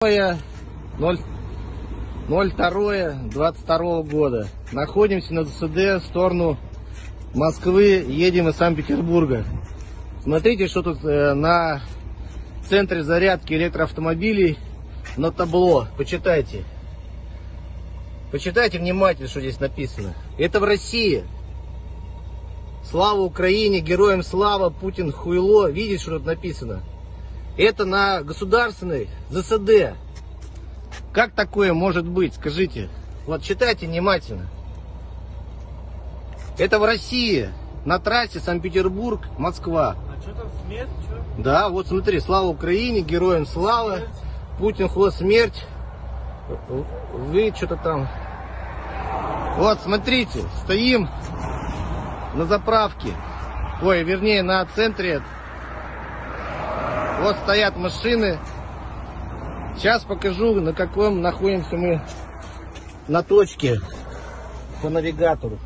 02.22 года. Находимся на ДСД в сторону Москвы, едем из Санкт-Петербурга. Смотрите, что тут на центре зарядки электроавтомобилей на табло. Почитайте. Почитайте внимательно, что здесь написано. Это в России. Слава Украине, героям слава, Путин хуйло. Видите, что тут написано? Это на государственной ЗСД. Как такое может быть, скажите? Вот читайте внимательно. Это в России, на трассе Санкт-Петербург, Москва. А что там, смерть? Что? Да, вот смотри, слава Украине, героям слава, смерть. Путин хуйло, смерть. Вы что-то там. Вот, смотрите, стоим на заправке. Ой, вернее, на центре. Вот стоят машины. Сейчас покажу, на каком находимся мы на точке по навигатору.